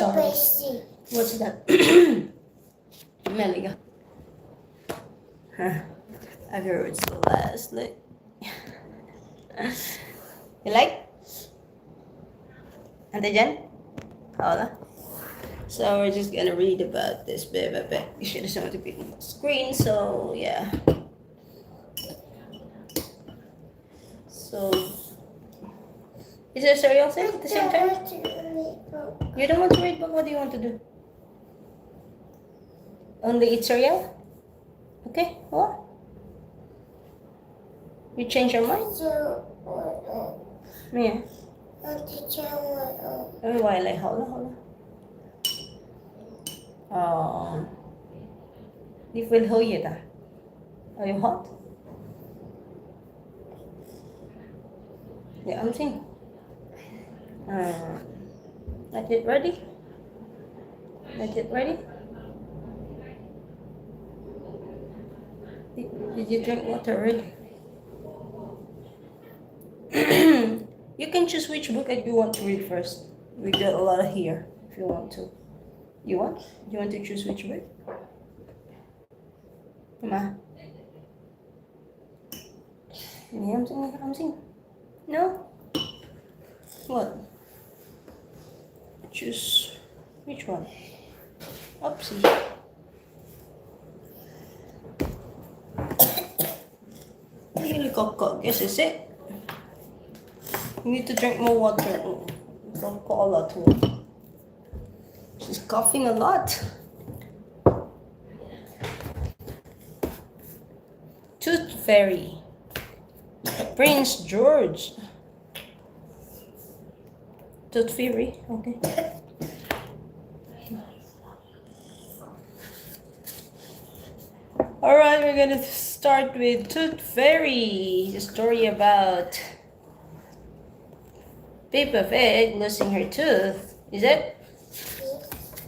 sorry. What's that? Meliga. I've heard so last. Look. You like? Ante Jen? Hola. So we're just gonna read about this bit. You should have shown it to be on the screen, so yeah. So is there a cereal thing at the same time? You don't want to read book? What do you want to do? Only eat cereal? Okay, what? You change your mind? Yeah. Why like hold on. You feel hungry? Are you hot? Yeah, I'm seeing. Not yet ready? Not yet ready? Did you drink water already? You can choose which book that you want to read first. We got a lot here if you want to. You want? You want to choose which book? Come on. Yeah, I'm seeing. No? What? Choose which one? Oopsie. Really cock, guess is it? You need to drink more water. Don't call a lot too. She's coughing a lot. Tooth Fairy. Prince George. Tooth Fairy, okay. Alright, we're gonna start with Tooth Fairy. The story about Peppa Pig losing her tooth. Is it?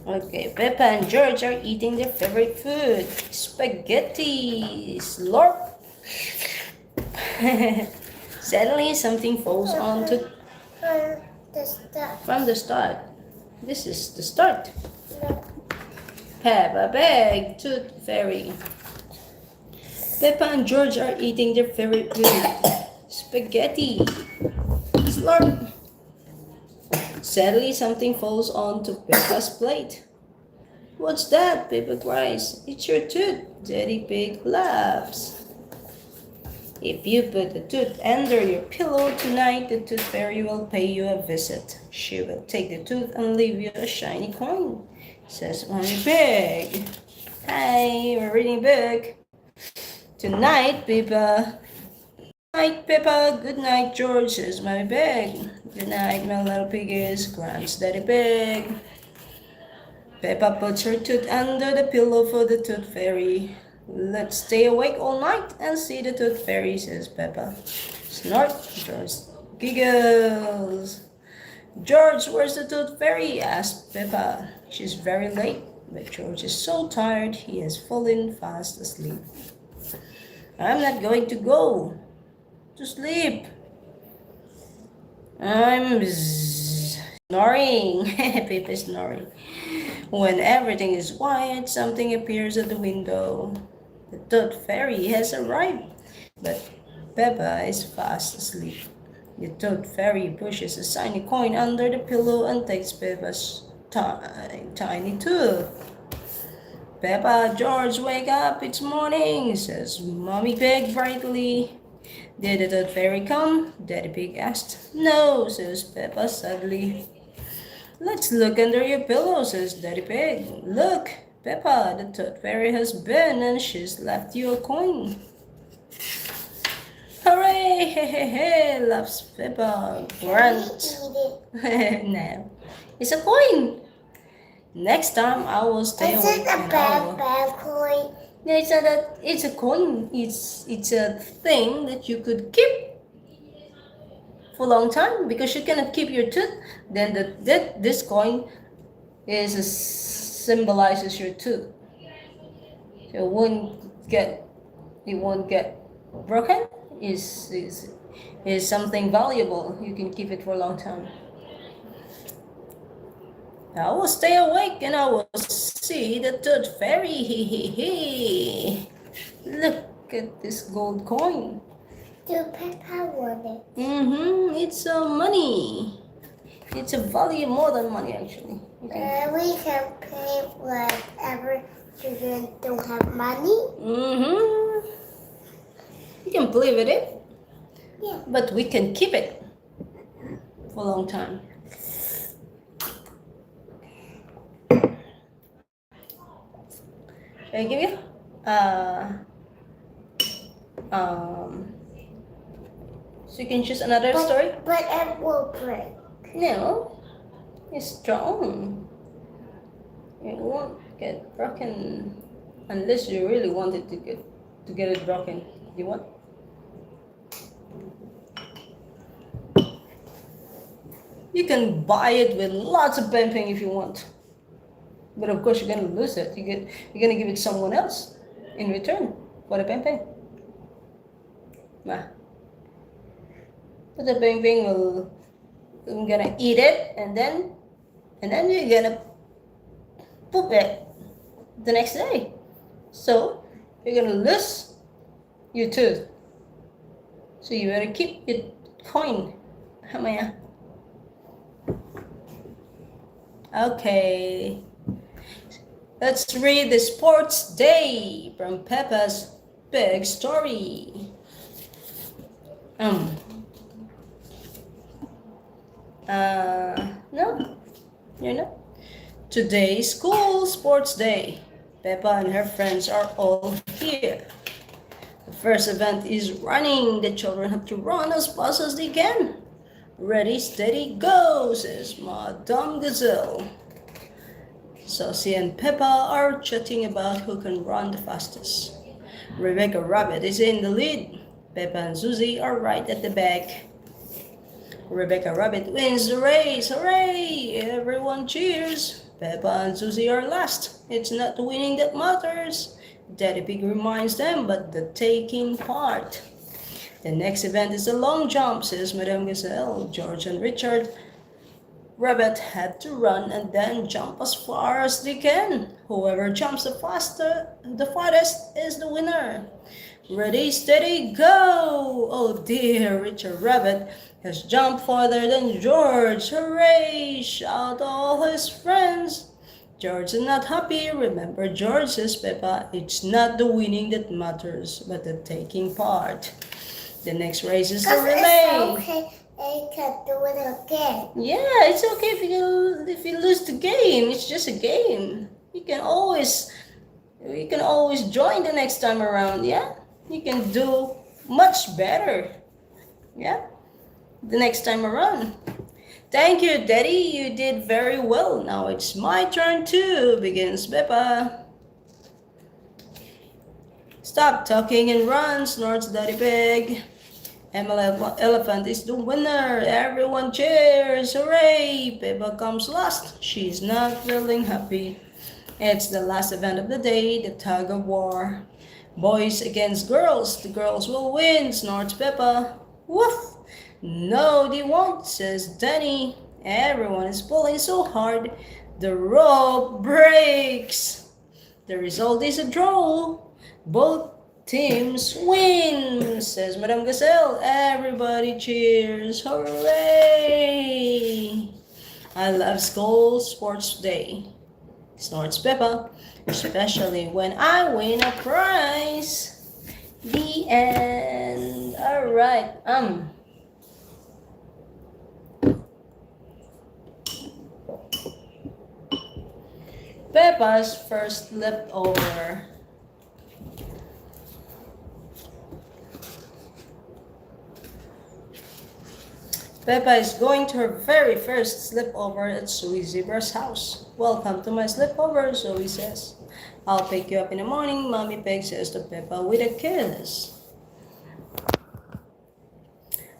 Okay, Peppa and George are eating their favorite food. Spaghetti. Slurp. Suddenly something falls onto... From the start. This is the start. Peppa Pig, Tooth Fairy. Peppa and George are eating their favorite food. Spaghetti. Slurp. Sadly, something falls onto Peppa's plate. What's that? Peppa cries. It's your tooth. Daddy Pig laughs. If you put the tooth under your pillow tonight, the Tooth Fairy will pay you a visit. She will take the tooth and leave you a shiny coin, says Mommy Pig. Hi, we're reading a book. Tonight, Peppa. Good night, Peppa. Good night, George, says Mommy Pig. Good night, my little piggies, grunts Daddy Pig. Peppa puts her tooth under the pillow for the Tooth Fairy. Let's stay awake all night and see the Tooth Fairy, says Peppa. Snort, George giggles. George, where's the Tooth Fairy? Asks Peppa. She's very late, but George is so tired he has fallen fast asleep. I'm not going to go to sleep. I'm snoring. Peppa snoring. When everything is quiet, something appears at the window. The Tooth Fairy has arrived, but Peppa is fast asleep. The Tooth Fairy pushes a shiny coin under the pillow and takes Peppa's tiny tooth. Peppa, George, wake up, it's morning, says Mommy Pig brightly. Did the Tooth Fairy come? Daddy Pig asked. No, says Peppa sadly. Let's look under your pillow, says Daddy Pig. Look, Peppa, the Tooth Fairy has been and she's left you a coin. Hooray, hey, hey, hey, laughs Peppa. Grunt. No, it's a coin. Next time I will stay awake. It's a bad coin. No, it's a coin. It's a thing that you could keep for a long time because you cannot keep your tooth. Then this coin symbolizes your tooth. So it won't get broken. Is something valuable. You can keep it for a long time. I will stay awake and I will see the tooth fairy. Hee hee hee. Look at this gold coin. Do Peppa want it? It's money. It's a value more than money actually. Okay. We can pay whatever children don't have money. You can play with it. Yeah. But we can keep it for a long time. Shall I give you? So you can choose another story? But it will break. No, it's strong. It won't get broken unless you really want it to get it broken. You want? You can buy it with lots of pamping if you want. But of course you're gonna lose it. You're gonna give it to someone else in return for the pamping. Nah. But the pamping will I'm gonna eat it and then you're gonna poop it the next day. So you're gonna lose your tooth. So you better keep your coin. Hamaya. Okay. Let's read the sports day from Peppa's Big Story. No, you're not. Today's school sports day. Peppa and her friends are all here. The first event is running. The children have to run as fast as they can. Ready, steady, go, says Madame Gazelle. Susie and Peppa are chatting about who can run the fastest. Rebecca Rabbit is in the lead. Peppa and Susie are right at the back. Rebecca Rabbit wins the race. Hooray! Everyone cheers. Peppa and Susie are last. It's not the winning that matters. Daddy Pig reminds them, but the taking part. The next event is the long jump, says Madame Gazelle. George and Richard Rabbit had to run and then jump as far as they can. Whoever jumps the farthest is the winner. Ready, steady, go! Oh dear, Richard Rabbit has jumped farther than George. Hooray! Shout all his friends. George is not happy. Remember, George, says Peppa, it's not the winning that matters, but the taking part. The next race is the relay. It's okay. I can do it again. Yeah, it's okay if you lose the game. It's just a game. You can always join the next time around. Yeah, you can do much better. Yeah, the next time around. Thank you, Daddy. You did very well. Now it's my turn too, begins Peppa. Stop talking and run, snorts Daddy Pig. Emily Elephant is the winner. Everyone cheers. Hooray! Peppa comes last. She's not feeling happy. It's the last event of the day, the tug of war. Boys against girls. The girls will win, snorts Peppa. Woof! No, they won't, says Danny. Everyone is pulling so hard, the rope breaks. The result is a draw. Both teams win, says Madame Gazelle. Everybody cheers. Hooray! I love school sports day, snorts Peppa, especially when I win a prize. The end. All right. Peppa's first leftover. Peppa is going to her very first sleepover at Zoe Zebra's house. Welcome to my sleepover, Zoe says. I'll pick you up in the morning, Mommy Pig says to Peppa with a kiss.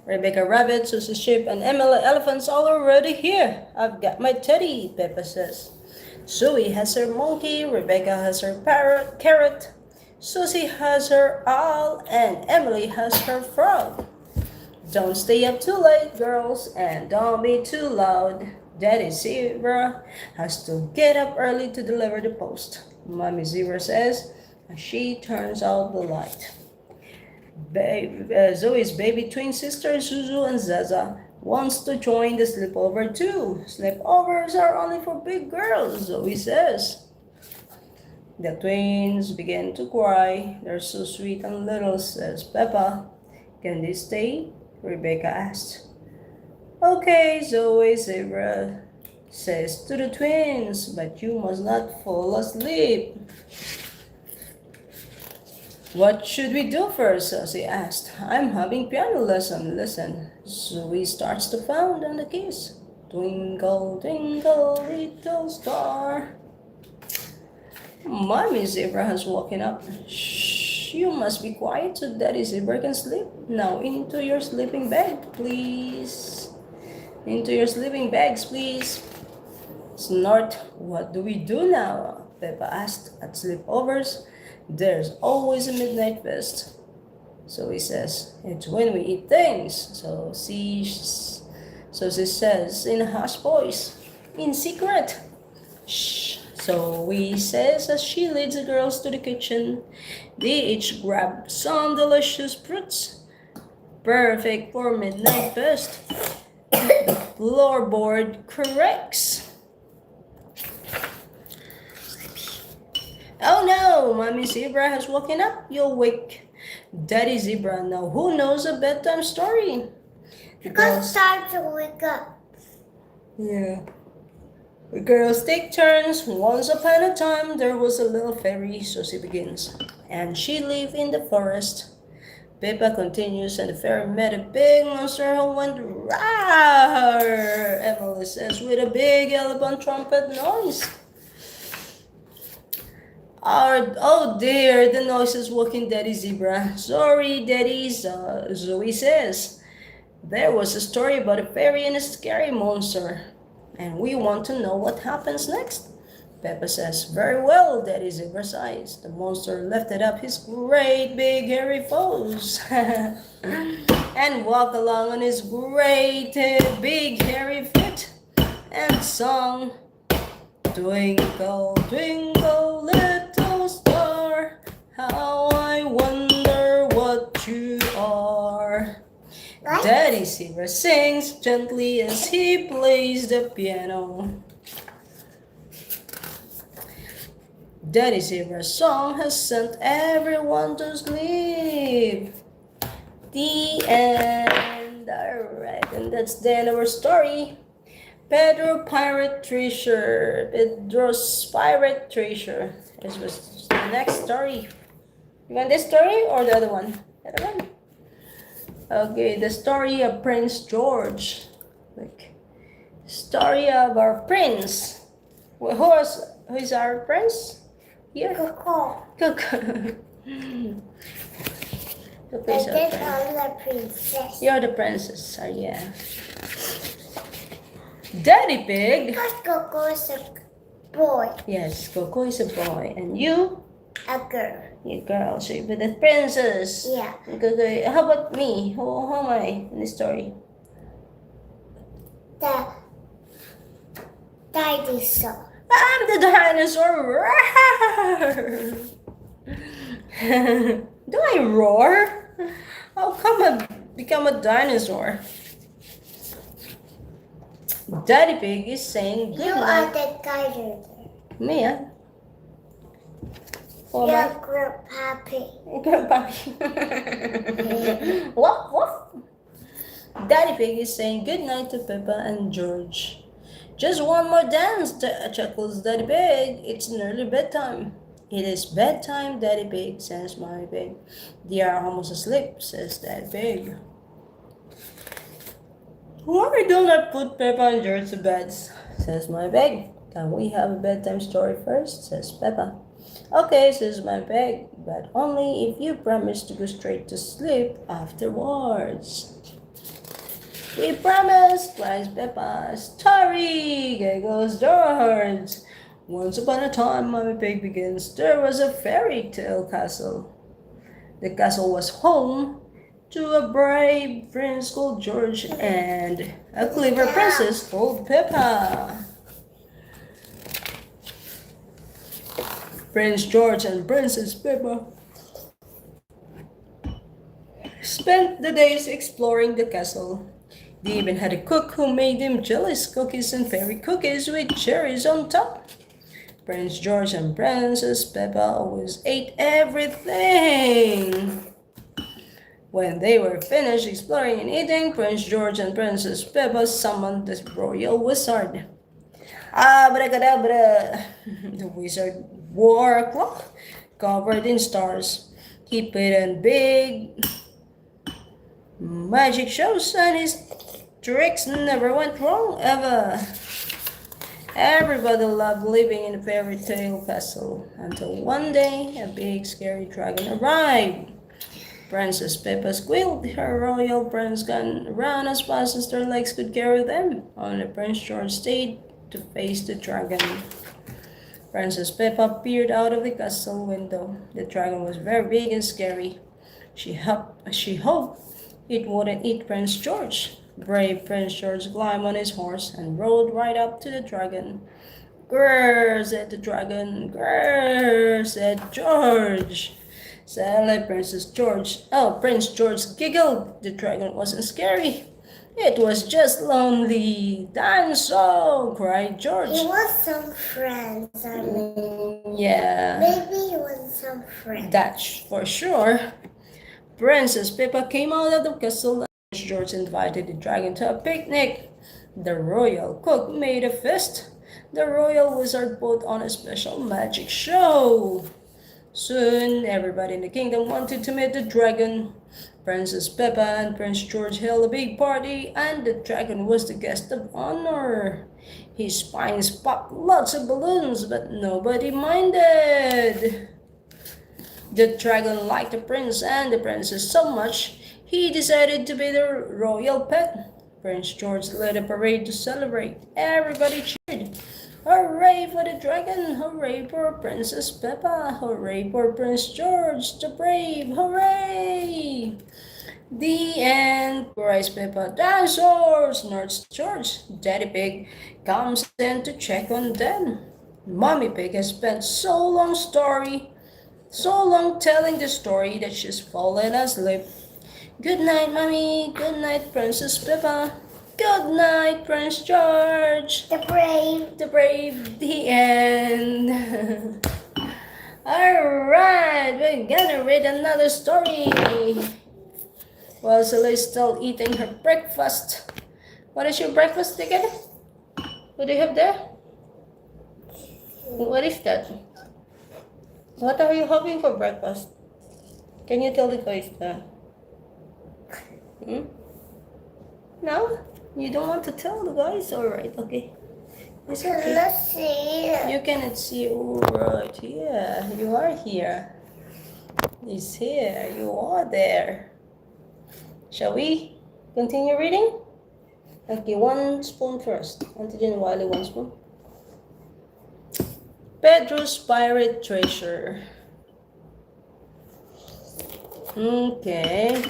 Rebecca Rabbit, Susie Sheep, and Emily Elephant's all already here. I've got my teddy, Peppa says. Zoe has her monkey, Rebecca has her carrot, Susie has her owl, and Emily has her frog. Don't stay up too late, girls, and don't be too loud. Daddy Zebra has to get up early to deliver the post, Mommy Zebra says as she turns out the light. Zoe's baby twin sisters, Zuzu and Zaza, wants to join the sleepover too. Sleepovers are only for big girls, Zoe says. The twins begin to cry. They're so sweet and little, says Peppa. Can they stay? Rebecca asked. Okay, Zoe Zebra says to the twins, but you must not fall asleep. What should we do first? Susie asked. I'm having piano lesson. Listen. Zoe starts to pound on the keys. Twinkle, twinkle, little star. Mommy Zebra has woken up. Shh, you must be quiet so Daddy Zebra can sleep. Now into your sleeping bag, please. Into your sleeping bags, please. Snort, what do we do now? Peppa asked. At sleepovers, there's always a midnight feast. So he says, it's when we eat things. So she says in a hushed voice, in secret. Shh. So he says as she leads the girls to the kitchen. They each grab some delicious fruits. Perfect for midnight feast. The floorboard corrects. Oh no, Mommy Zebra has woken up. You'll wake Daddy Zebra. Now who knows a bedtime story? Because it's time to wake up. Yeah. The girls take turns. Once upon a time, there was a little fairy, so she begins. And she lived in the forest. Peppa continues, and the fairy met a big monster who went roar, Emily says, with a big elephant trumpet noise. Oh dear, the noise is waking Daddy Zebra. Sorry, Daddy, Zoe says. There was a story about a fairy and a scary monster, and we want to know what happens next. Peppa says, very well, Daddy Zebra sighs. The monster lifted up his great big hairy paws and walked along on his great big hairy feet and sung, twinkle, twinkle, little star, how I wonder what you are. What? Daddy Zebra sings gently as he plays the piano. Daddy Zebra's song has sent everyone to sleep. The end. Alright, and that's the end of our story. Pedro's Pirate Treasure. This was the next story. You want this story or the other one? The other one. Okay, the story of Prince George. Like, story of our prince. Who is our prince? Here. Coco. Coco. And this is the princess. You're the princess, are you? Daddy Pig. Because Coco is a boy. Yes, Coco is a boy. And you? A girl. You girl, so you're the princess. Yeah. Okay, how about me? Who am I in this story? The dinosaur. I'm the dinosaur. Do I roar? How come I become a dinosaur? Daddy Pig is saying good You night. are the dinosaur. Me, huh? Oh, You're Grandpa Pig. Grandpa. Woof, woof. Daddy Pig is saying good night to Peppa and George. Just one more dance, chuckles Daddy Pig. It's nearly bedtime. It is bedtime, Daddy Pig, says Mommy Pig. They are almost asleep, says Daddy Pig. Why don't I put Peppa and George to bed, says Mommy Pig. Can we have a bedtime story first, says Peppa. Okay, says Mommy Pig, but only if you promise to go straight to sleep afterwards. We promise, cries Peppa. Story, giggles George. Once upon a time, Mommy Pig begins, there was a fairy tale castle. The castle was home to a brave prince called George and a clever princess called Peppa. Prince George and Princess Peppa spent the days exploring the castle. They even had a cook who made them jealous cookies and fairy cookies with cherries on top. Prince George and Princess Peppa always ate everything. When they were finished exploring and eating, Prince George and Princess Peppa summoned the royal wizard. Abracadabra! The wizard wore a cloak covered in stars. He put on big magic shows and his tricks never went wrong ever. Everybody loved living in a fairy tale castle until one day a big scary dragon arrived. Princess Peppa squealed. Her royal prince ran around as fast as their legs could carry them. Only Prince George stayed to face the dragon. Princess Peppa peered out of the castle window. The dragon was very big and scary. She hoped it wouldn't eat Prince George. Brave Prince George climbed on his horse and rode right up to the dragon. "Grrr," said the dragon. "Grrr," said George. Suddenly Prince George giggled. The dragon wasn't scary. It was just lonely. "Dance so," cried George. He wants some friends. Yeah. Maybe he wants some friends. That's for sure. Princess Peppa came out of the castle and George invited the dragon to a picnic. The royal cook made a feast. The royal wizard put on a special magic show. Soon, everybody in the kingdom wanted to meet the dragon. Princess Peppa and Prince George held a big party, and the dragon was the guest of honor. His spines popped lots of balloons, but nobody minded. The dragon liked the prince and the princess so much, he decided to be their royal pet. Prince George led a parade to celebrate. Everybody cheered. "Hooray for the dragon! Hooray for Princess Peppa! Hooray for Prince George the Brave! Hooray!" "The end," cries Peppa. "Dinosaurs!" snorts George. Daddy Pig comes in to check on them. Mommy Pig has spent so long telling the story that she's fallen asleep. "Good night, Mommy. Good night, Princess Peppa. Good night, Prince George. The brave. The brave." The end. Alright, we're gonna read another story. While Celeste's still eating her breakfast. What is your breakfast again? What do you have there? What is that? What are you having for breakfast? Can you tell the guys that? No? You don't want to tell the guys? Alright, okay. It's okay. Let's see. You cannot see. Alright, yeah. You are here. He's here. You are there. Shall we continue reading? Okay, 1 spoon first. Auntie Wiley, 1 spoon. Pedro's Pirate Treasure. Okay.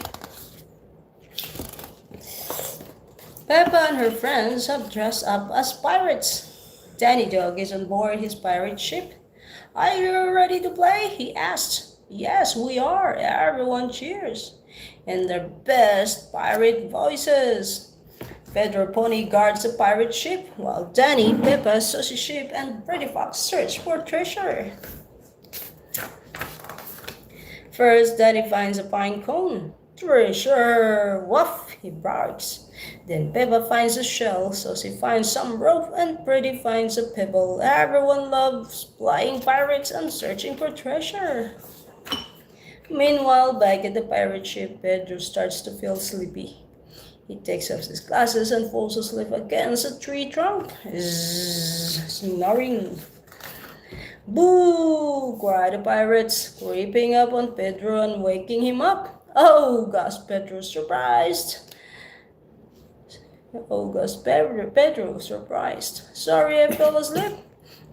Peppa and her friends have dressed up as pirates. Danny Dog is on board his pirate ship. "Are you ready to play?" he asked. "Yes, we are." Everyone cheers in their best pirate voices. Pedro Pony guards the pirate ship, while Danny, Peppa, Susie Sheep, and Freddy Fox search for treasure. First, Danny finds a pine cone. "Treasure! Woof!" he barks. Then Peppa finds a shell, Susie finds some rope, and Freddy finds a pebble. Everyone loves flying pirates and searching for treasure. Meanwhile, back at the pirate ship, Pedro starts to feel sleepy. He takes off his glasses and falls asleep against a tree trunk. Snoring. "Boo!" cry the pirates, creeping up on Pedro and waking him up. "Oh," gasped Pedro, surprised. Pedro, surprised. "Sorry, I fell asleep."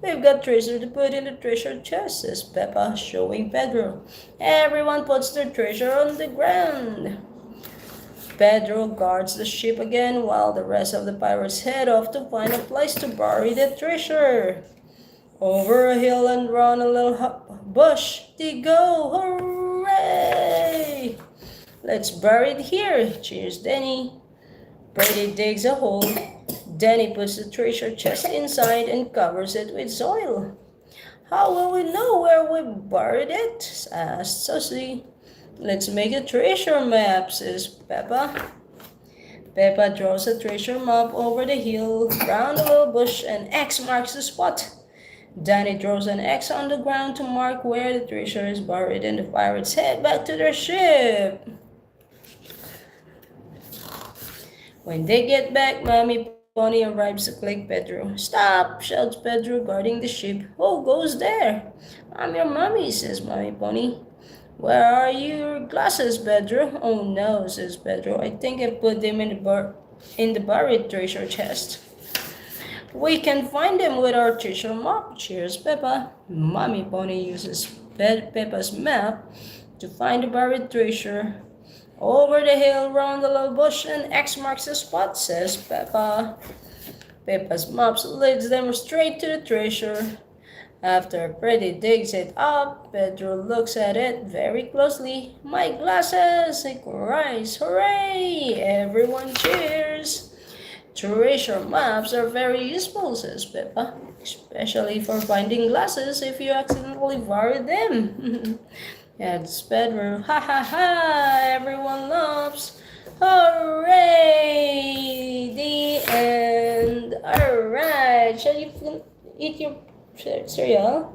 "We've got treasure to put in the treasure chest," says Peppa, showing Pedro. Everyone puts their treasure on the ground. Pedro guards the ship again while the rest of the pirates head off to find a place to bury the treasure. Over a hill and round a little bush they go. Hooray! Let's bury it here. Cheers, Danny. Brady digs a hole. Danny puts the treasure chest inside and covers it with soil. How will we know where we buried it? Asked Susie. Let's make a treasure map, says Peppa. Peppa draws a treasure map over the hill, round a little bush, and X marks the spot. Danny draws an X on the ground to mark where the treasure is buried, and the pirates head back to their ship. When they get back, Mommy Pony arrives to collect Pedro. Stop, shouts Pedro, guarding the ship. Who goes there? I'm your mommy, says Mommy Pony. Where are your glasses, Pedro? Oh no, says Pedro. I think I put them in the buried treasure chest. We can find them with our treasure map. Cheers, Peppa. Mommy Pony uses Peppa's map to find the buried treasure. Over the hill, round the little bush, and X marks the spot, says Peppa. Peppa's map leads them straight to the treasure. After Freddy digs it up, Pedro looks at it very closely. My glasses, he cries. Hooray! Everyone cheers. Treasure maps are very useful, says Peppa, especially for finding glasses if you accidentally bury them. Adds Pedro. Ha ha ha! Everyone laughs. Hooray! The end. Alright, shall you eat your cereal?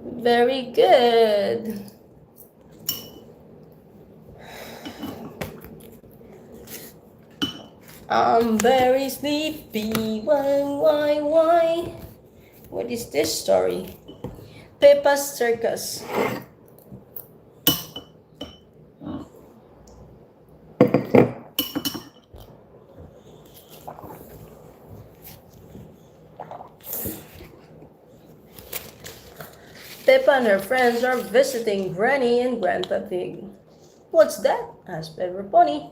Very good. I'm very sleepy. Why? What is this story? Peppa's Circus. Peppa and her friends are visiting Granny and Grandpa Pig. What's that? asked Pedro Pony.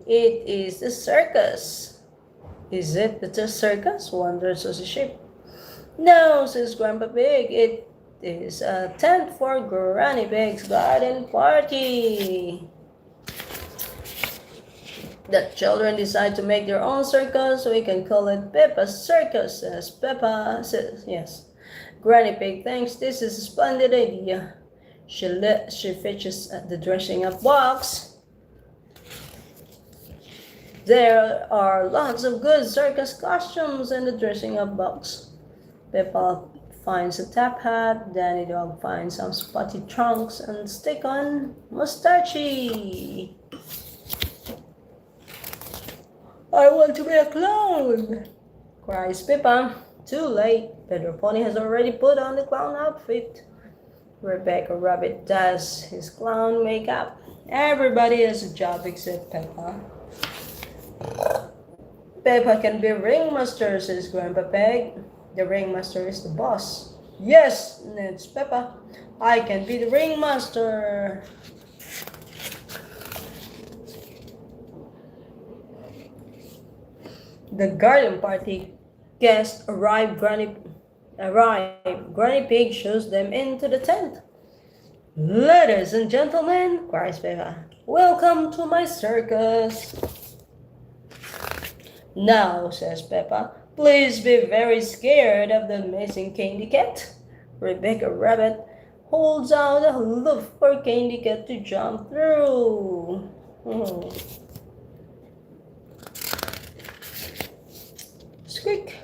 It is the circus. Is it the circus? wonders Susie Sheep. No, says Grandpa Pig. It is a tent for Granny Pig's garden party. The children decide to make their own circus, so we can call it Peppa's Circus, says Peppa. Yes. Granny Pig thinks this is a splendid idea. She fetches the dressing up box. There are lots of good circus costumes in the dressing up box. Peppa finds a top hat. Danny Dog finds some spotty trunks and stick-on mustache. I want to be a clown, cries Peppa. Too late. Pedro Pony has already put on the clown outfit. Rebecca Rabbit does his clown makeup. Everybody has a job except Peppa. Peppa can be ringmaster, says Grandpa Pig. The ringmaster is the boss. Yes, that's Peppa. I can be the ringmaster. The garden party guests arrive. Granny Pig shows them into the tent. Ladies and gentlemen, cries Peppa, welcome to my circus. Now, says Peppa, please be very scared of the amazing Candy Cat. Rebecca Rabbit holds out a loop for Candy Cat to jump through. Squeak.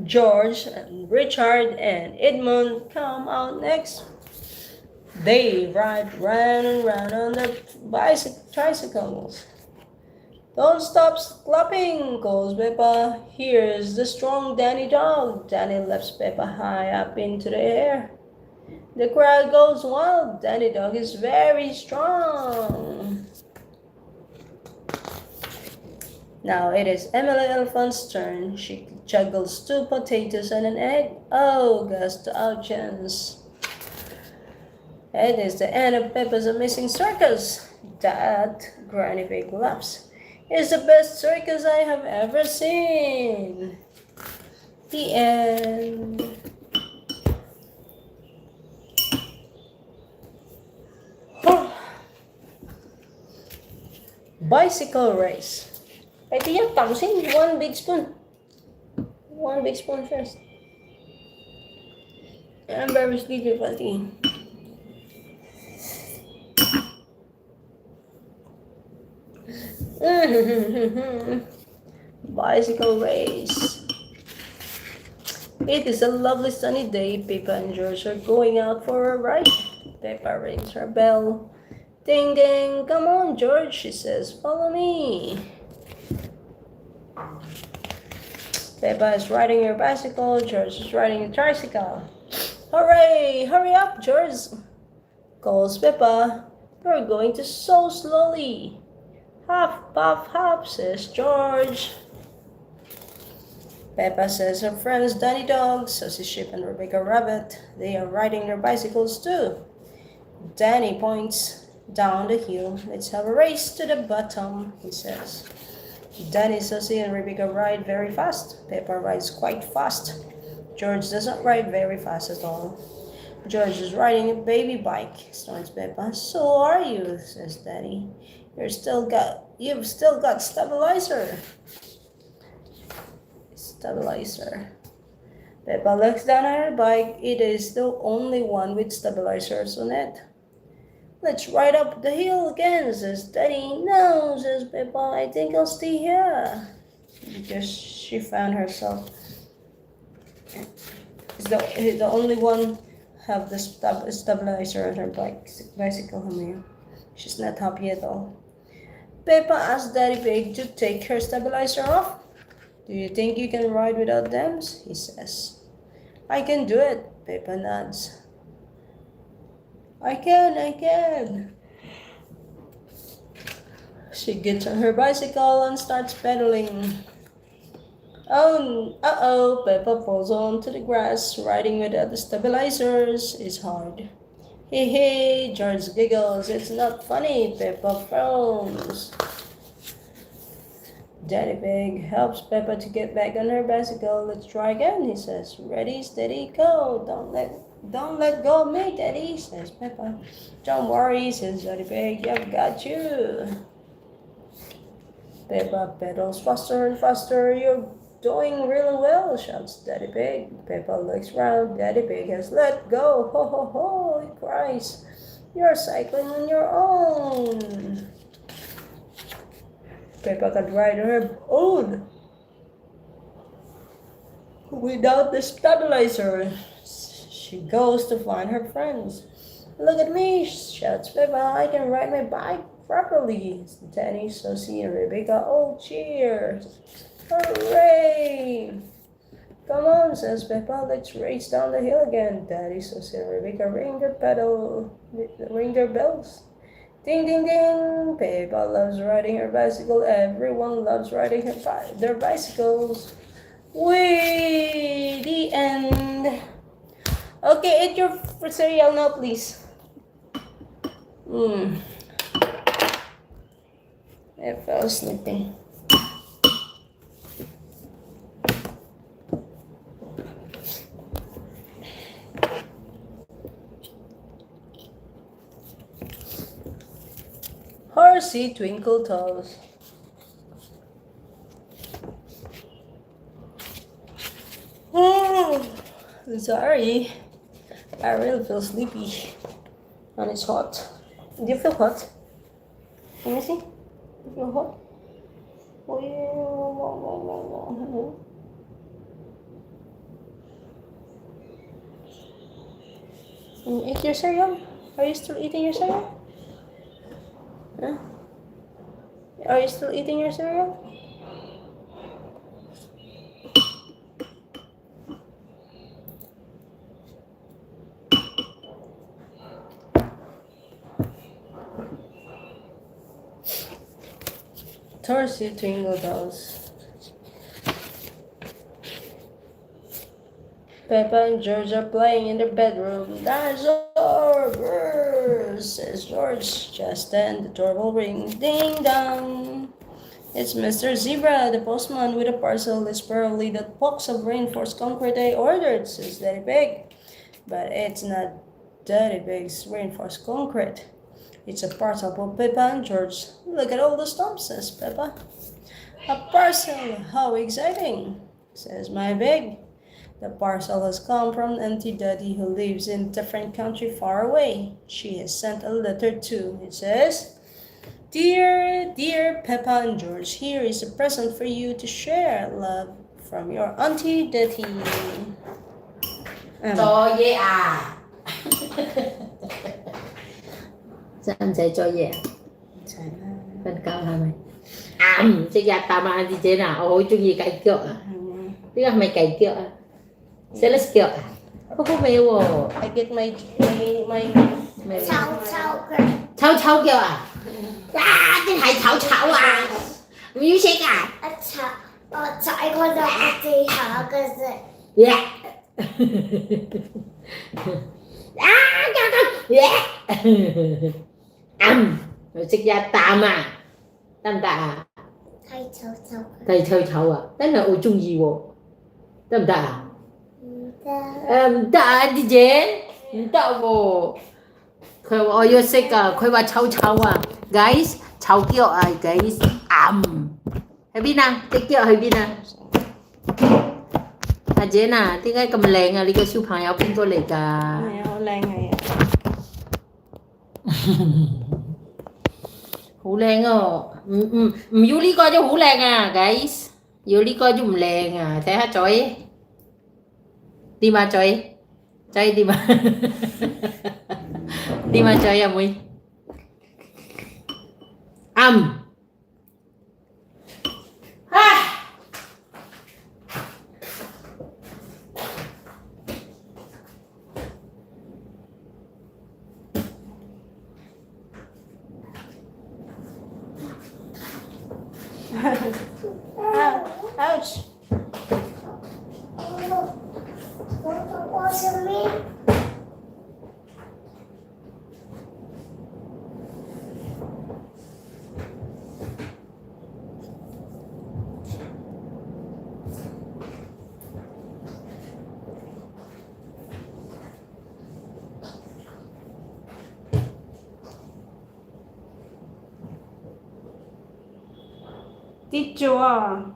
George and Richard and Edmund come out next. They ride round and round on their tricycles. Don't stop clapping, calls Peppa. Here's the strong Danny Dog. Danny lifts Peppa high up into the air. The crowd goes wild. Danny Dog is very strong. Now it is Emily Elephant's turn. She juggles 2 potatoes and an egg. Oh, gasps the audience. It is the end of Peppa's Amazing Circus. That, Granny Pig laughs, is the best circus I have ever seen. The end. Bicycle race. Ay, tiyan, tapusin. One big spoon. One big spoon first. I'm very sleepy, buddy. Bicycle race. It is a lovely sunny day. Peppa and George are going out for a ride. Peppa rings her bell. Ding ding, come on George, she says, follow me. Peppa is riding her bicycle, George is riding a tricycle. Hooray, hurry up George, calls Peppa. You're going to so slowly. Hop, pop, hop, says George. Peppa says her friends Danny Dog, Susie Sheep, and Rebecca Rabbit, they are riding their bicycles too. Danny points down the hill. Let's have a race to the bottom, he says. Danny, Susie, and Rebecca ride very fast. Peppa rides quite fast. George doesn't ride very fast at all. George is riding a baby bike, snorts Peppa. So are you, says Danny. You've still got stabilizer. Stabilizer. Peppa looks down at her bike. It is the only one with stabilizers on it. Let's ride up the hill again, says Daddy. No, says Peppa, I think I'll stay here. Because she found herself is the only one have the stabilizer on her bicycle. She's not happy at all. Peppa asks Daddy Pig to take her stabilizer off. Do you think you can ride without them? He says. I can do it, Peppa nods. I can. She gets on her bicycle and starts pedaling. Oh, Peppa falls onto the grass. Riding without the stabilizers is hard. Hey, George giggles. It's not funny, Peppa frowns. Daddy Pig helps Peppa to get back on her bicycle. Let's try again, he says. Ready, steady, go. Don't let go of me, Daddy, says Peppa. Don't worry, says Daddy Pig. I've got you. Peppa pedals faster and faster. You're doing really well, shouts Daddy Pig. Peppa looks round. Daddy Pig has let go. Ho, ho, ho, he cries. You're cycling on your own. Peppa can ride on her own without the stabilizer. She goes to find her friends. Look at me, shouts Peppa. I can ride my bike properly. Danny, Susie, and Rebecca all cheer. Hooray! Come on, says Peppa. Let's race down the hill again. Daddy, Susie, and Rebecca ring their bells. Ding, ding, ding. Peppa loves riding her bicycle. Everyone loves riding their bicycles. Whee! The end. Okay, eat your cereal now, please. I fell asleep. Horsey Twinkle Toes. Sorry, I really feel sleepy and it's hot. Do you feel hot? Let me see. You feel hot? Can you eat your cereal? Are you still eating your cereal? Huh? Are you still eating your cereal? Horsey Twinkle Toes. Peppa and George are playing in their bedroom. Dinosaur! Grrr, says George. Just then the doorbell rings. Ding dong. It's Mr. Zebra, the postman with a parcel. It's probably that box of reinforced concrete I ordered, says Daddy Pig. But it's not Daddy Pig's reinforced concrete. It's a parcel for Peppa and George. Look at all the stumps, says Peppa. A parcel! How exciting, says my pig. The parcel has come from Auntie Daddy who lives in a different country far away. She has sent a letter too. It says, Dear Peppa and George, here is a present for you to share. Love from your Auntie Daddy. Cho với à. Sao anh sẽ cho về? Bên cao hả mày? Sẽ ra tao mà anh đi chế nào? Ôi, chung gì cày kiệu à? Tức là mày cày kiệu à? Sẽ là kiệu à? Không có mèo à? I get my Chào kiệu à? Cái này chào à? Miêu xe à? chào anh con đọc cái hả cái gì? Yeah. Rồi xích ra tạm à? Tạm tạ. Thầy chào à? Đấy là ôi chung gì bộ? Tạm tạ. Tạ đi chế. Tạ bộ. Khởi ôi yo xích à? Khởi bà chào à? Guys, chào kiểu à guys. Hay biết nào? Cái kiểu hay biết nào? À chế nè, tiếng cái cầm lẹn à, đi cái siêu phàm áo pin tôi lấy cả. Hủ lẹn à, yếu lý coi cho hủ lẹn à, guys, yếu lý coi cho lẹn à, thấy hả trời? Đi mà trời đi mà, đi mà trời à mui. Ouch! What's it mean? Teacher.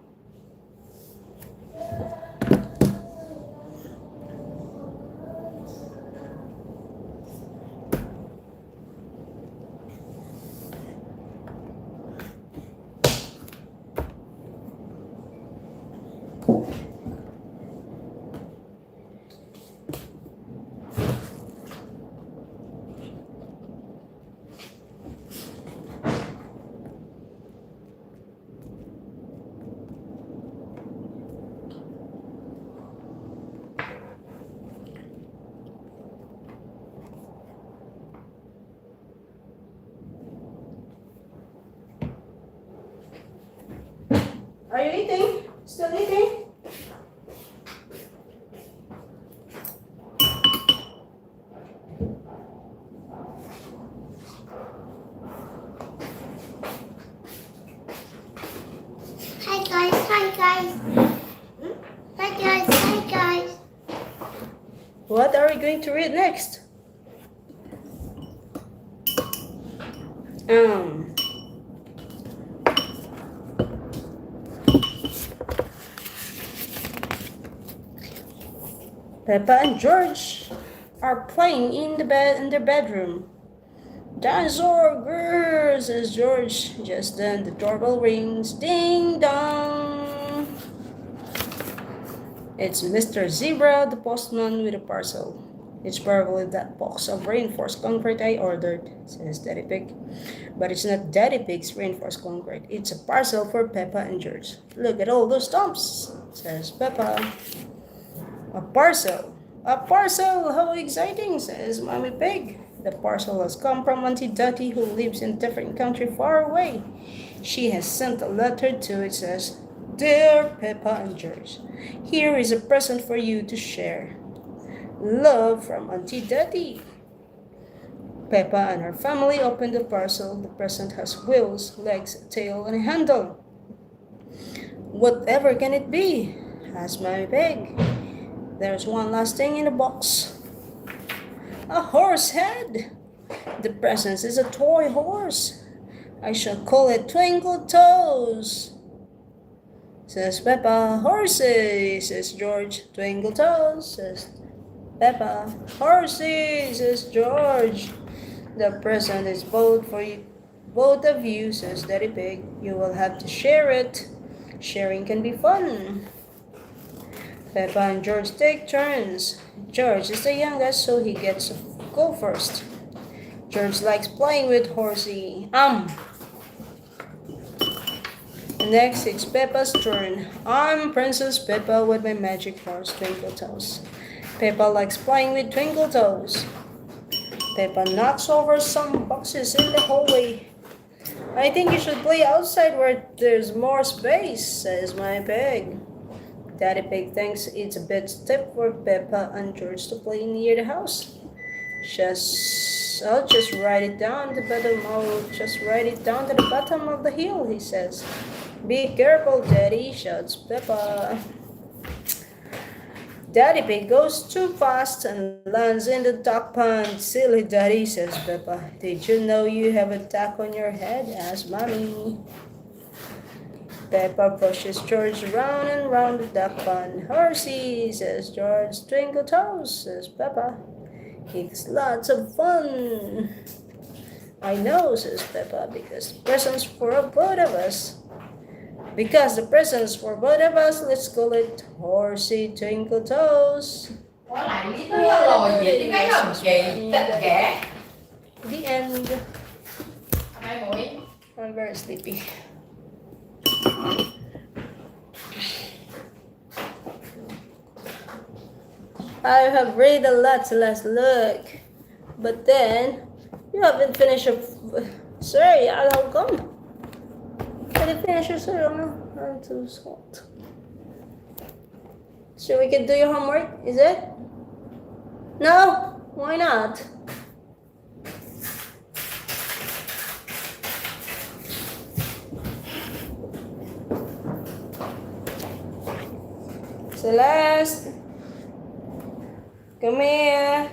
Are you eating? Still eating? Hi guys. Hi guys. What are we going to read next? Peppa and George are playing in their bedroom. Dinosaur, grrr, says George. Just then the doorbell rings. Ding dong. It's Mr. Zebra, the postman with a parcel. It's probably that box of reinforced concrete I ordered, says Daddy Pig. But it's not Daddy Pig's reinforced concrete. It's a parcel for Peppa and George. Look at all those stumps, says Peppa. A parcel! A parcel! How exciting, says Mommy Pig. The parcel has come from Auntie Dottie who lives in a different country far away. She has sent a letter too. It says, Dear Peppa and George, here is a present for you to share. Love from Auntie Dottie. Peppa and her family open the parcel. The present has wheels, legs, a tail, and a handle. Whatever can it be? Asked Mommy Pig. There's one last thing in the box. A horse head. The present is a toy horse. I shall call it Twinkle Toes. Says Peppa. Horsey, says George. Twinkle Toes, says Peppa. Horsey, says George. The present is both for you, both of you, says Daddy Pig. You will have to share it. Sharing can be fun. Peppa and George take turns. George is the youngest, so he gets to go first. George likes playing with Horsey. Next, it's Peppa's turn. I'm Princess Peppa with my magic horse, Twinkle Toes. Peppa likes playing with Twinkle Toes. Peppa knocks over some boxes in the hallway. I think you should play outside where there's more space, says my pig. Daddy Pig thinks it's a bit steep for Peppa and George to play near the house. I'll just write it down to the bottom of the hill, he says. Be careful, Daddy, shouts Peppa. Daddy Pig goes too fast and lands in the duck pond. Silly Daddy, says Peppa. Did you know you have a duck on your head? Asked Mommy. Peppa pushes George round and round the duck pond. Horsey, says George. Twinkle Toes, says Peppa. It's lots of fun. I know, says Peppa, because the present's for both of us. Because the present's for both of us, let's call it Horsey Twinkle Toes. Có lại lý nó lòi vậy chứ cái không chị tất cả. The end. Hai mũi. I'm very sleepy. I have read a lot, let's look. But then, you haven't finished your... Sorry, how come? I didn't finish your story. I'm too short. So we can do your homework, is it? No? Why not? Celeste, come here.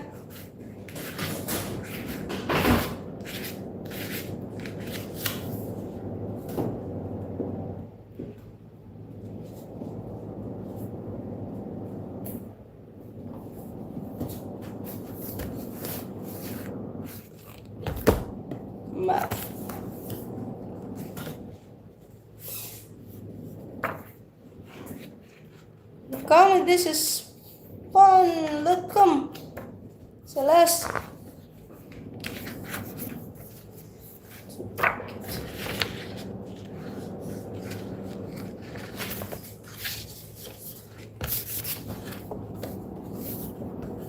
Math. Come, this is fun. Look, come. Celeste.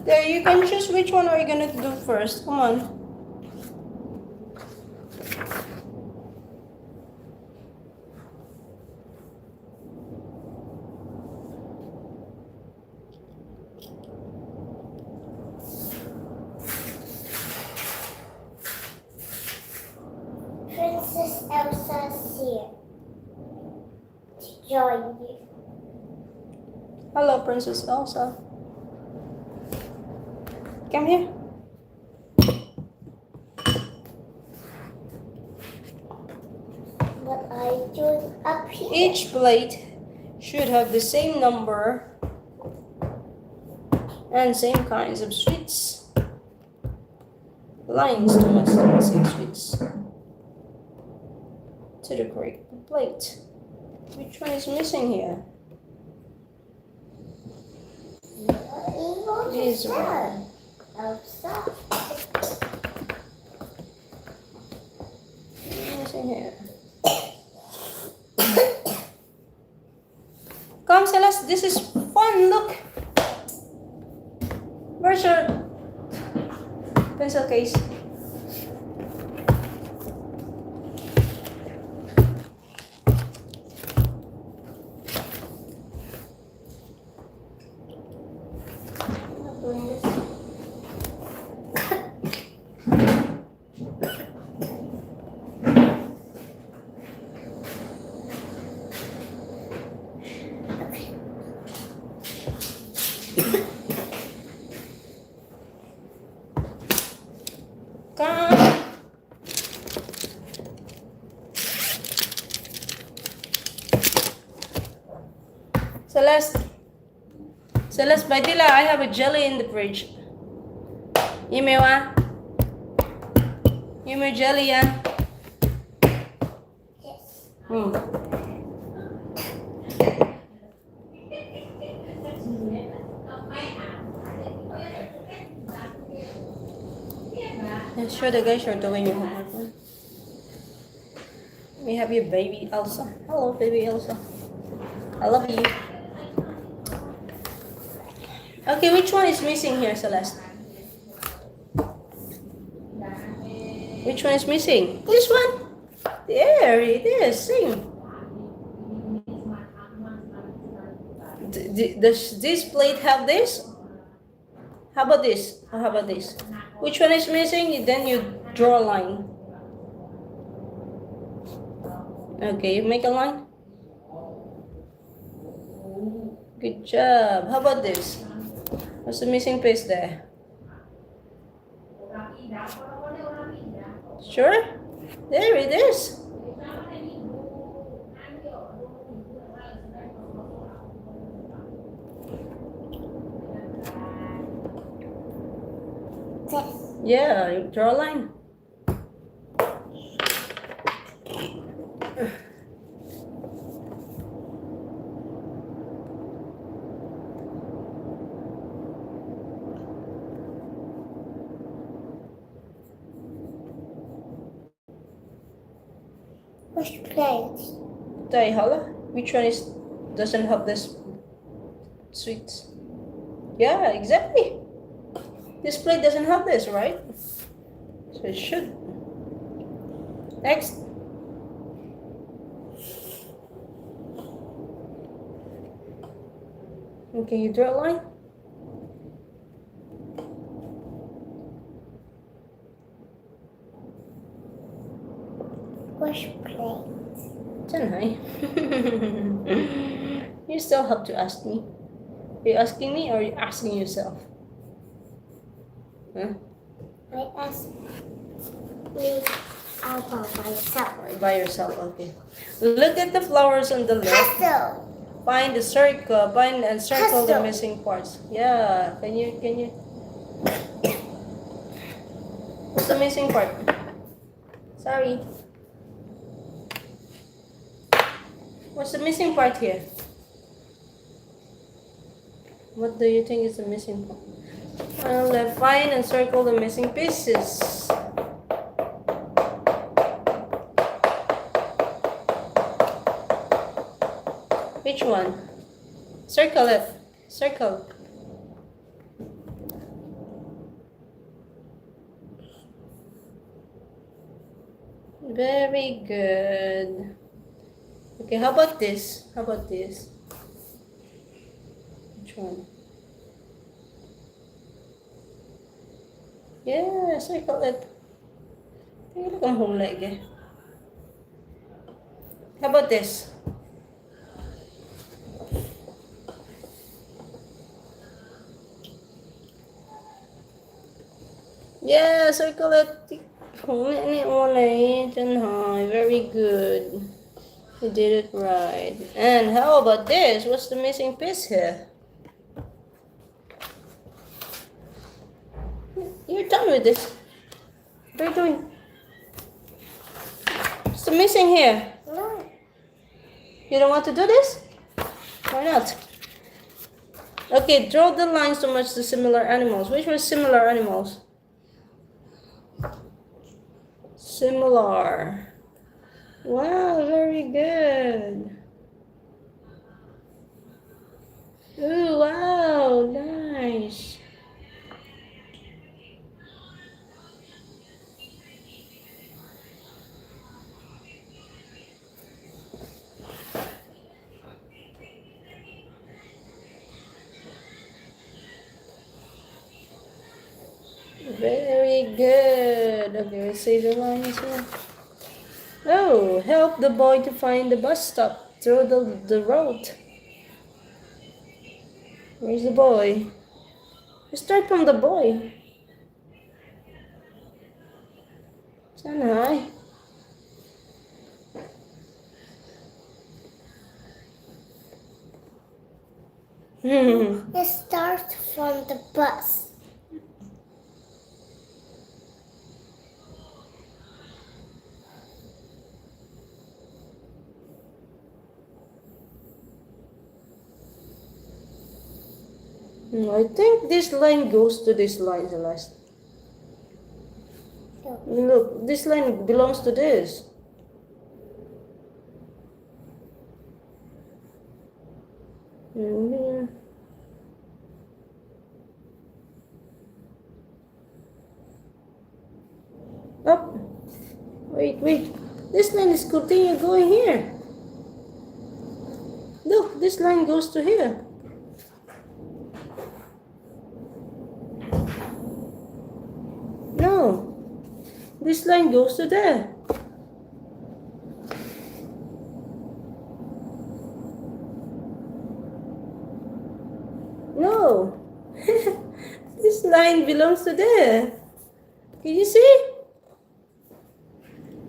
There, you can choose which one are you gonna do first. Come on. Princess Elsa's here to join you. Hello, Princess Elsa. Come here. What are you doing up here? Each plate should have the same number and same kinds of sweets. Lines to match the same sweets to the correct plate. Which one is missing here? This one. Elsa. Missing here. Come, Celeste, this is fun. Look. Where's your pencil case? I'm not doing this. Come. Celeste. Celeste, Baitila, I have a jelly in the fridge. Email, ah? Email jelly, ah? Yes. Yeah, sure, the guys are doing your homework. Huh? We have your baby Elsa. Hello, baby Elsa. I love you. Okay, which one is missing here, Celeste? Which one is missing? This one? There it is. Sing. Does this plate have this? How about this? Or how about this? Which one is missing? Then you draw a line. Okay, you make a line. Good job. How about this? What's the missing piece there? Sure? There it is. Yes. Yeah, you draw a line. Which plate? Tay, hala. Which one is doesn't have this sweets? Yeah, exactly. This plate doesn't have this, right? So it should. Next. Okay, you draw a line. Which plate? Janai. You still have to ask me. Are you asking me or are you asking yourself? Huh? I asked me all by myself. By yourself, okay. Look at the flowers on the left. Castle. Find the circle. Find and circle the Custom. missing parts. Yeah. Can you? What's the missing part? Sorry. What's the missing part here? What do you think is the missing part? Left, find and circle the missing pieces. Which one? Circle it. Circle. Very good. Okay, how about this? How about this? Which one? Yeah, circle it. Tingnan kung home leg eh. How about this? Yeah, circle it. Very good. You did it right. And how about this? What's the missing piece here? You're done with this. What are you doing? What's the missing here? No. You don't want to do this? Why not? Okay, draw the lines to match the similar animals. Which one's similar animals? Similar. Wow, very good. Ooh, wow, nice. Very good. Okay, let's see the lines here. Oh, help the boy to find the bus stop through the road. Where's the boy? Start from the boy. Sana. It starts from the bus. I think this line goes to this line, Celeste. Look, this line belongs to this. And up. Wait. This line is continue going here. Look, this line goes to here. No. This line goes to there. No. This line belongs to there. Can you see?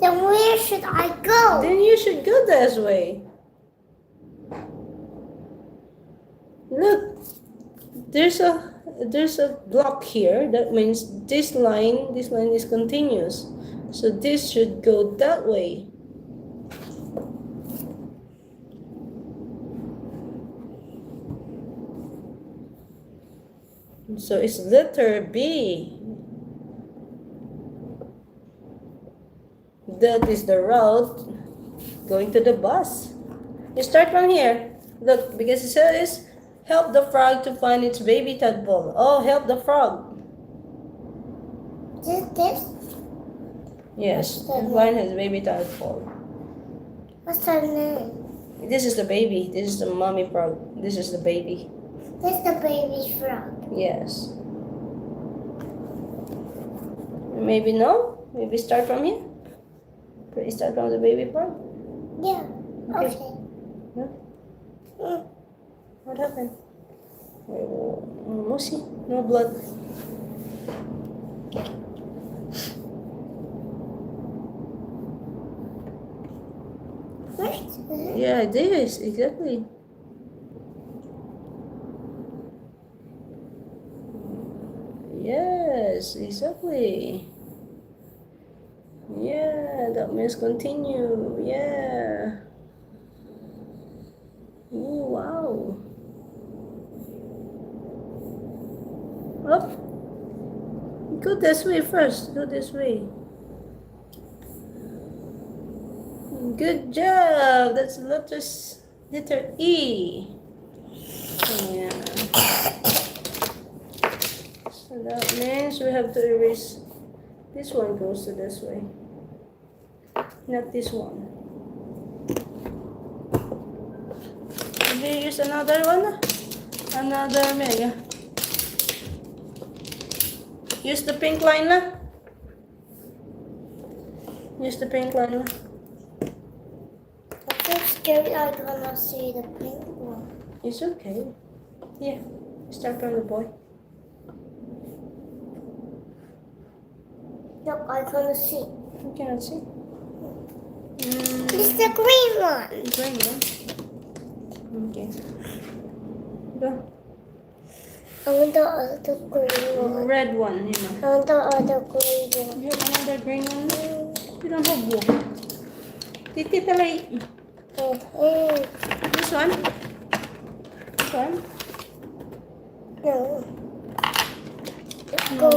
Then where should I go? Then you should go this way. Look, there's a block here. That means this line is continuous. So this should go that way. So it's letter B. That is the route going to the bus. You start from here. Look, because it says, help the frog to find its baby tadpole. Oh, help the frog. This? Yes, to find his baby tadpole. What's her name? This is the baby. This is the mommy frog. This is the baby. This is the baby frog. Yes. Maybe no? Maybe start from here? Pretty start from the baby frog? Yeah. Okay. Yeah. Mm. What happened? Mushy? No blood. First? Yeah, it is. Exactly. Yes, exactly. Yeah, that means continue. Yeah. Oh, wow. Up. Go this way first. Go this way. Good job. That's letter E. Yeah. So that means we have to erase. This one goes to this way. Not this one. Maybe use another one. Another mega. Use the pink line na. Use the pink line na. I'm so scared I'm gonna see the pink one. It's okay. Yeah. Start from the boy. Look, I'm gonna see. You cannot see. It's the green one. Green one. Okay. Go. I want the other green one. Red one, you know. I want the other green one. You have another green one? You don't have blue. Titi talay. This one? This one? No. Go.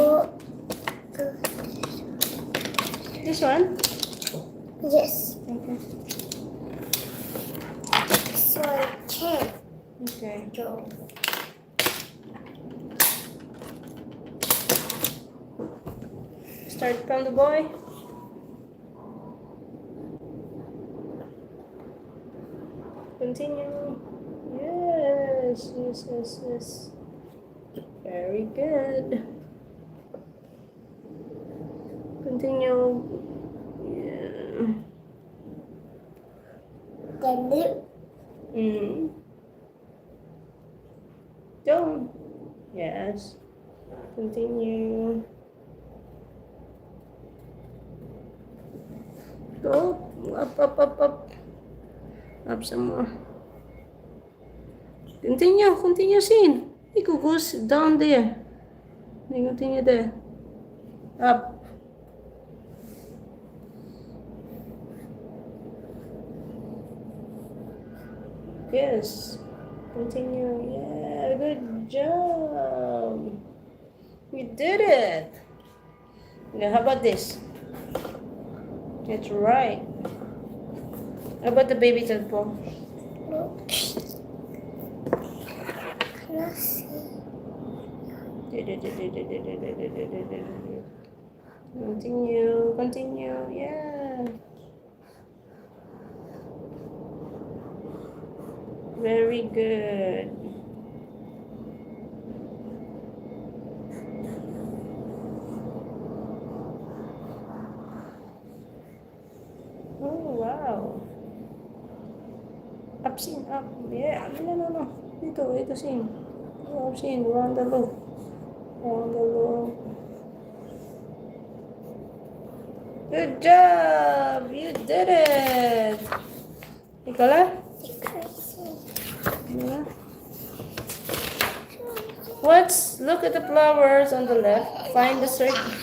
This one? Yes. Okay. This one can Okay. go. Start from the boy. Continue. Yes. Very good. Continue. Yeah. The blue. Don't. Yes. Continue. Go. Up. Up some more. Continue scene. It goes down there. Then continue there. Up. Yes. Continue. Yeah, good job. We did it. Now, how about this? That's right. How about the baby tadpole? Look. Can I see? Continue. Yeah. Very good. Oh, wow. Up, scene, up. Yeah, no. Ito, scene. Up, scene, round the loop. Good job! You did it! Nicola? Yeah. Look at the flowers on the left. Find the circle.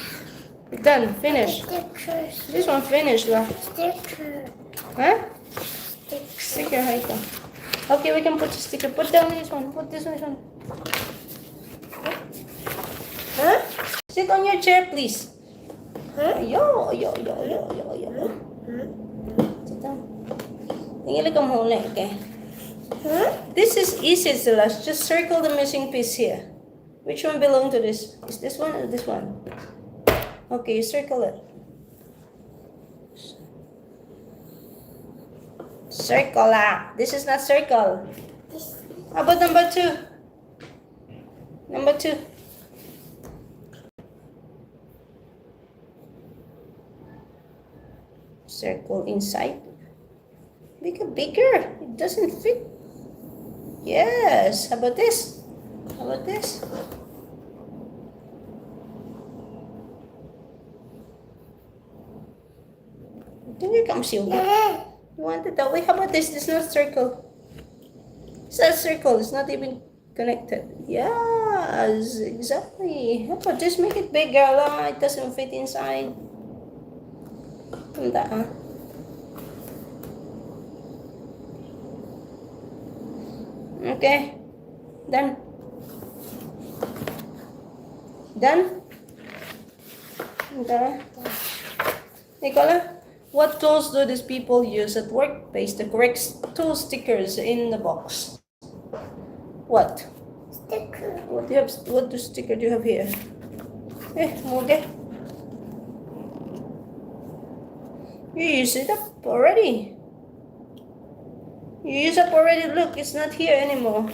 Done. Finish. Stickers. This one finished lah. Sticker. Huh? Sticker. Sticker, Haika. Okay, we can put the sticker. Put down this one. Put this one. Huh? Sit on your chair, please. Huh? Yo. Sit down. Tingnan ka muna, okay? Huh? This is easy, Celeste. Just circle the missing piece here. Which one belongs to this? Is this one or this one? Okay, you circle it. Circle lah. This is not circle. How about number 2? Number 2. Circle inside. Make it bigger. It doesn't fit. Yes. How about this? How about this? Can you come see? You want it that way? How about this? This is not circle. It's not circle. It's not even connected. Yes, exactly. How about just make it bigger? It doesn't fit inside. That, huh? Okay. Done. Done? Okay. Nicola? What tools do these people use at work? Paste the correct tool stickers in the box. What? Sticker. What sticker do you have here? Okay. You use it up already. You use up already. Look, it's not here anymore.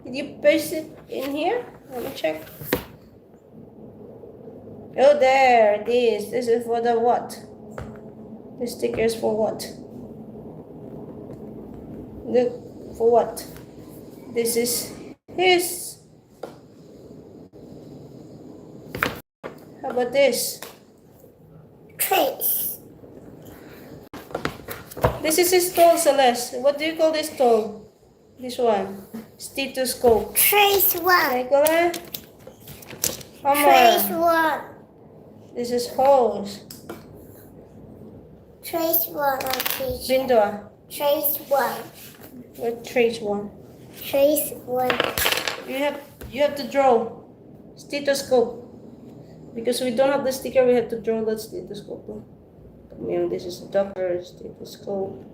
Did you paste it in here? Let me check. Oh, there it is. This is for the what? The stickers for what? For what? This is his. How about this? Trace. This is his tool, Celeste. What do you call this tool? This one. Stethoscope. Trace one. Nicola? Trace Hammer. one. This is hose. Trace one. Trace. Bindoa. Trace one. What trace one? Trace one. You have to draw stethoscope. Because we don't have the sticker, we have to draw the stethoscope. This is the doctor's stethoscope.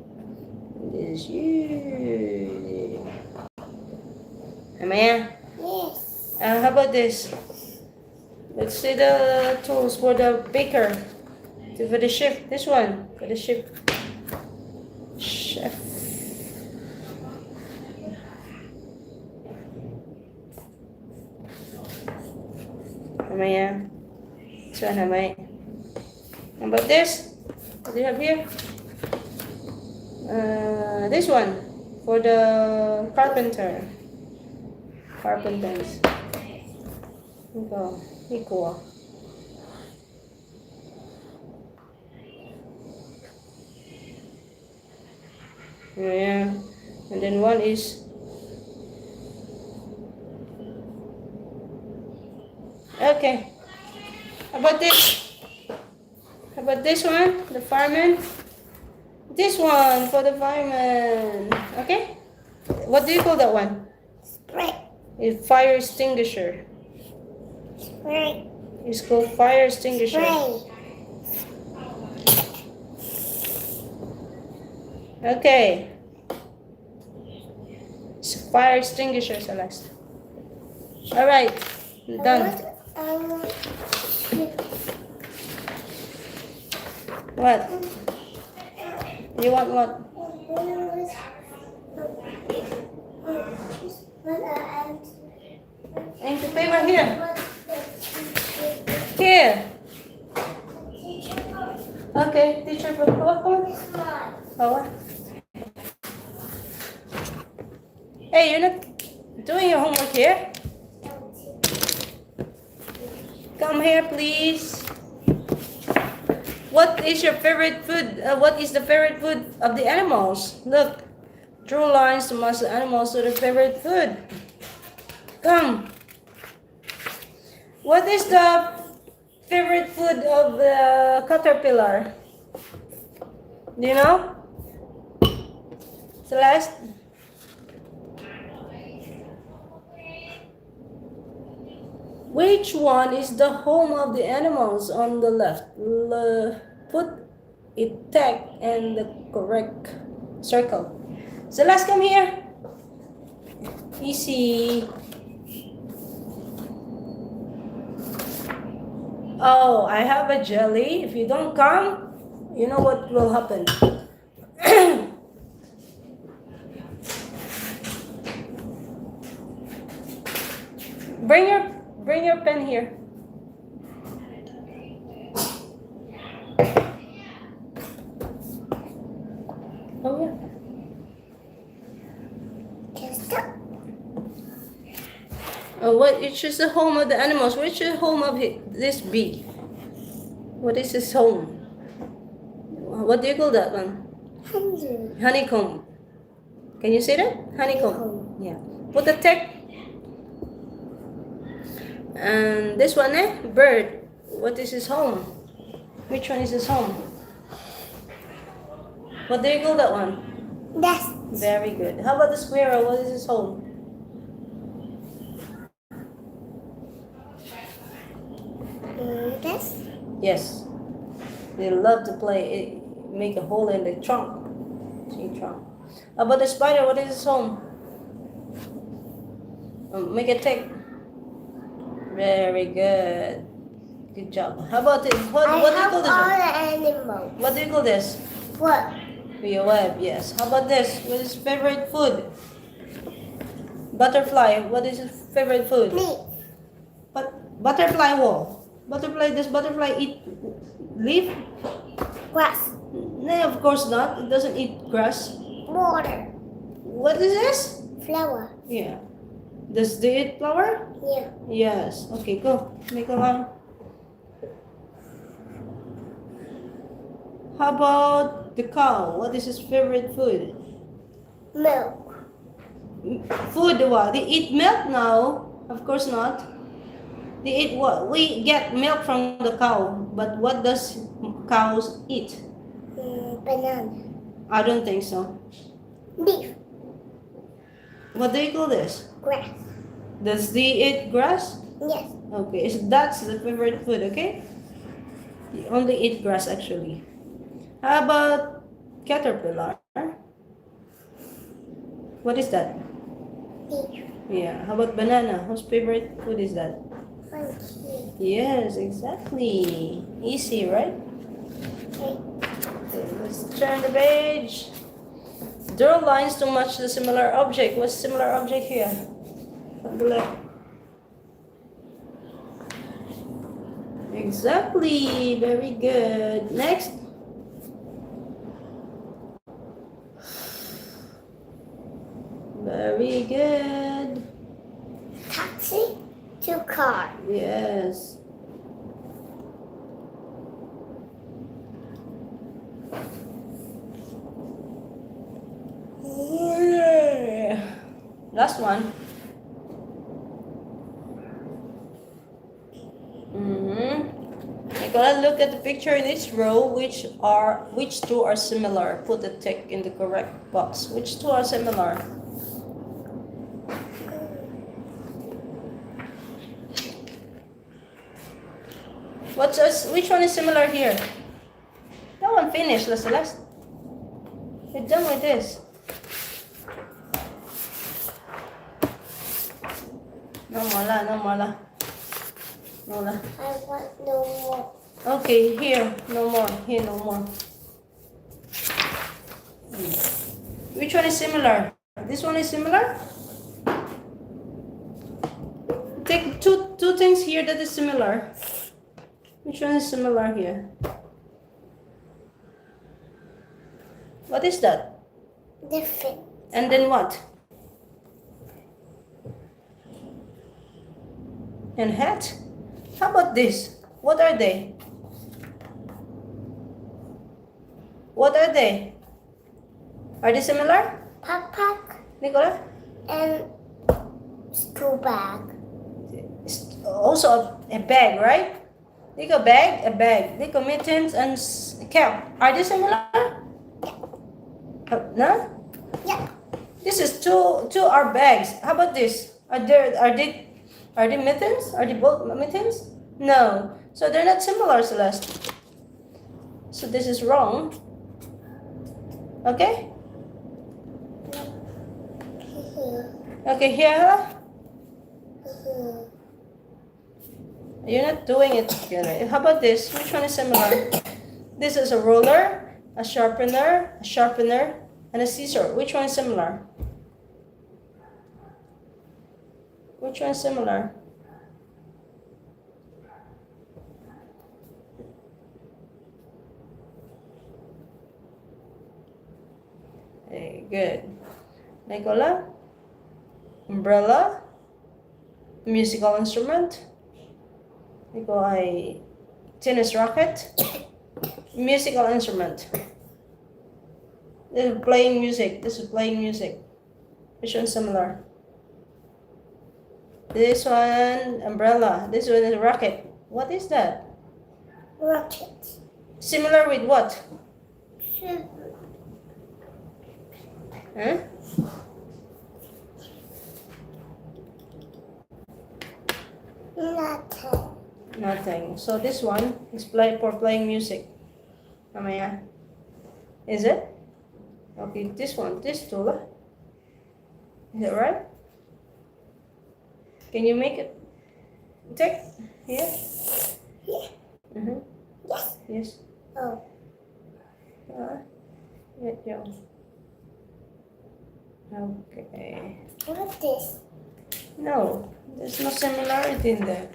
This is you. Amaya? Yes. How about this? Let's see the tools for the baker. For the chef. This one. For the chef. Chef. Amaya. This one, Amaya. How about this? What do you have here? This one. For the carpenter. Sharpen things. Go. Equal. Yeah. And then one is okay. How about this? How about this one? The fireman? This one for the fireman. Okay? What do you call that one? Spray. It's fire extinguisher. Spray. It's called fire extinguisher. Spray. Okay. It's fire extinguisher, Celeste. Alright. Done. What? You want what? Ink the paper here. Here. Okay, teacher, come on. Oh, what? Hey, you're not doing your homework here? Come here, please. What is your favorite food? What is the favorite food of the animals? Look, draw lines to match the animals to their favorite food. Come. What is the favorite food of the caterpillar? Do you know? Celeste? Which one is the home of the animals on the left? Put it tag in the correct circle. Celeste, come here. Easy. Oh, I have a jelly. If you don't come, you know what will happen. Bring your pen here. Oh yeah. Which is the home of the animals? Which is the home of this bee? What is his home? What do you call that one? Honeycomb. Can you say that? Honeycomb. Yeah. Put a tag. And this one, bird. What is his home? Which one is his home? What do you call that one? Nest. Very good. How about the squirrel? What is his home? Nest. Yes. They love to play. Make a hole in the trunk. Tree trunk. How about the spider? What is his home? Make a tick. Very good. Good job. How about it? What do you call this all one? the animals. What do you call this? What? Your web, yes. How about this? What is his favorite food? Butterfly. What is his favorite food? Me. Butterfly wall. Does butterfly eat leaf? Grass. No, of course not. It doesn't eat grass. Water. What is this? Flower. Yeah. Does they eat flower? Yeah. Yes. Okay, go. Make a line. How about the cow? What is his favorite food? Milk. Food what? They eat milk now? Of course not. They eat what? We get milk from the cow, but what does cows eat? Banana. I don't think so. Beef. What do you call this? Grass. Does they eat grass? Yes. Okay, so that's the favorite food, okay? They only eat grass actually. How about caterpillar? What is that? Beef. Yeah. How about banana? Whose favorite food is that? Monkey. Yes, exactly. Easy, right? Okay. Okay, let's turn the page. Draw lines to match the similar object. What's similar object here? On the left. Exactly. Very good. Next. Very good. Two cars. Yes. Last one. Nicola, look at the picture in each row. Which two are similar? Put a tick in the correct box. Which two are similar? Which one is similar here? That one finished, La Celeste. We're done with this. No more la, no more la. No la. I want no more. Okay, here, no more. Here, no more. Which one is similar? This one is similar? Take two things here that is similar. Which one is similar here? What is that? Different. And then what? And hat? How about this? What are they? What are they? Are they similar? Backpack Nicola? and school bag. It's also a bag, right? Nico, bag, a bag. Nico, mittens and cap. Are they similar? No? Yeah. This is two are bags. How about this? Are they mittens? Are they both mittens? No. So they're not similar, Celeste. So this is wrong. Okay? Okay, here. You're not doing it together. How about this? Which one is similar? This is a roller, a sharpener, and a scissor. Which one is similar? Which one is similar? Hey, good. Nicola? Umbrella? Musical instrument? Nicola, tennis racket? Musical instrument. This is playing music. Which one is similar? This one, umbrella. This one is rocket. What is that? Rocket. Similar with what? Huh? Nothing. Nothing. So this one is for playing music. Amaya. Is it? Okay, this one, this tool. Is it right? Can you make it tick here? Yeah. Mm-hmm. Yes. Yes. Oh. Yeah. Okay. What's this? No, there's no similarity in there.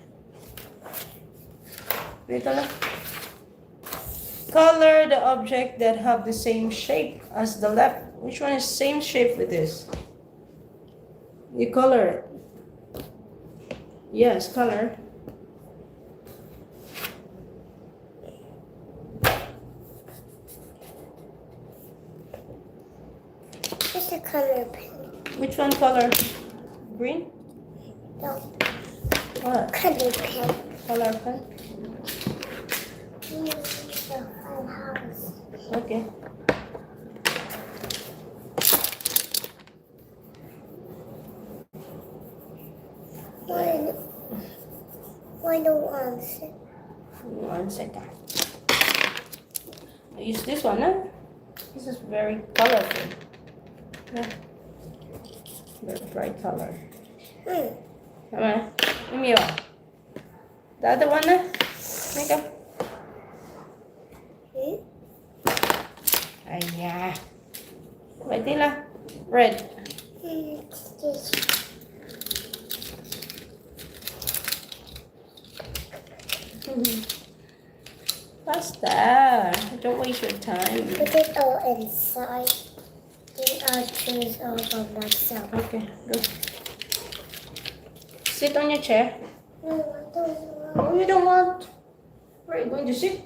Nicola? Color the object that have the same shape as the left. Which one is same shape with this? You color it. Yes, color. Just a color pen. Which one color? Green? No. What? Color pen. Color pen? The whole house. Okay. Why don't answer? 1 second. I use this one, huh? This is very colorful. Yeah. Very bright color. Come on. Give me one. The other one, huh? Make up. Yeah. Pwede lang. Red. Faster. Don't waste your time. Put it all inside. Then I'll choose all by myself. Okay, go. Sit on your chair. No, I don't want. Oh, you don't want? Where are you going to sit?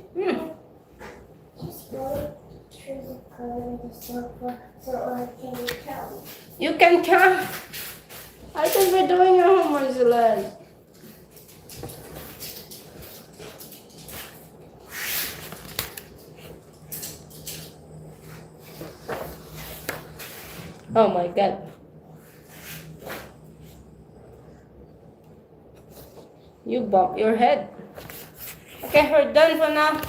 Just go to the corner of the sofa so I can count. You can count. I think we're doing our homework, Celeste. Oh my God. You bump your head. Okay, we're done for now.